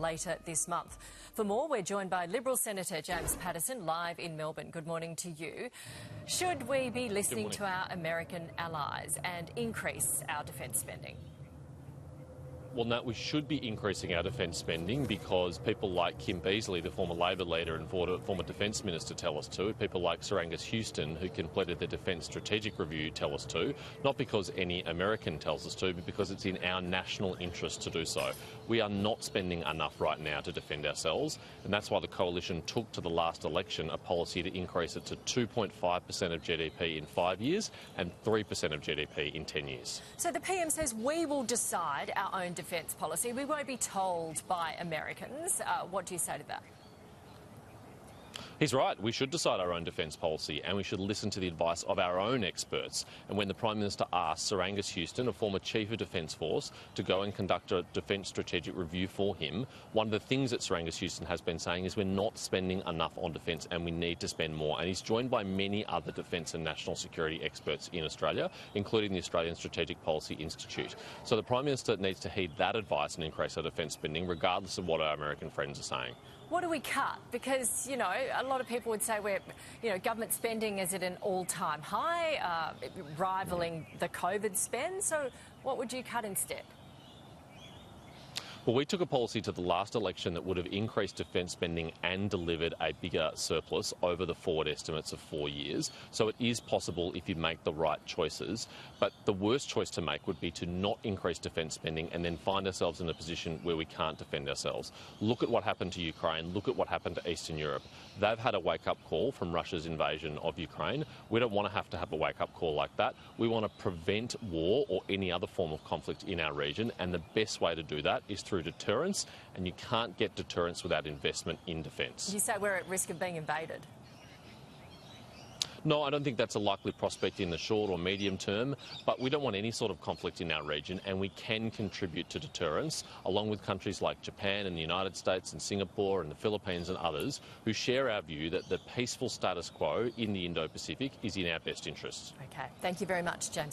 later this month. For more, we're joined by Liberal Senator James Paterson, live in Melbourne. Good morning to you. Should we be listening to our American allies and increase our defence spending? Well, no, we should be increasing our defence spending because people like Kim Beazley, the former Labor leader and former Defence Minister, tell us to. People like Sir Angus Houston, who completed the Defence Strategic Review, tell us to. Not because any American tells us to, but because it's in our national interest to do so. We are not spending enough right now to defend ourselves, and that's why the Coalition took to the last election a policy to increase it to 2.5% of GDP in 5 years and 3% of GDP in 10 years. So the PM says we will decide our own defence policy. We won't be told by Americans. What do you say to that? He's right. We should decide our own defence policy and we should listen to the advice of our own experts. And when the Prime Minister asked Sir Angus Houston, a former Chief of Defence Force, to go and conduct a Defence Strategic Review for him, one of the things that Sir Angus Houston has been saying is we're not spending enough on defence and we need to spend more. And he's joined by many other defence and national security experts in Australia, including the Australian Strategic Policy Institute. So the Prime Minister needs to heed that advice and increase our defence spending, regardless of what our American friends are saying. What do we cut? Because, you know, a lot of people would say government spending is at an all-time high, rivaling the COVID spend. So what would you cut instead? Well, we took a policy to the last election that would have increased defence spending and delivered a bigger surplus over the forward estimates of 4 years. So it is possible if you make the right choices. But the worst choice to make would be to not increase defence spending and then find ourselves in a position where we can't defend ourselves. Look at what happened to Ukraine. Look at what happened to Eastern Europe. They've had a wake-up call from Russia's invasion of Ukraine. We don't want to have a wake-up call like that. We want to prevent war or any other form of conflict in our region, and the best way to do that is through deterrence, and you can't get deterrence without investment in defence. You say we're at risk of being invaded? No, I don't think that's a likely prospect in the short or medium term, but we don't want any sort of conflict in our region, and we can contribute to deterrence, along with countries like Japan and the United States and Singapore and the Philippines and others who share our view that the peaceful status quo in the Indo-Pacific is in our best interests. Okay, thank you very much, James.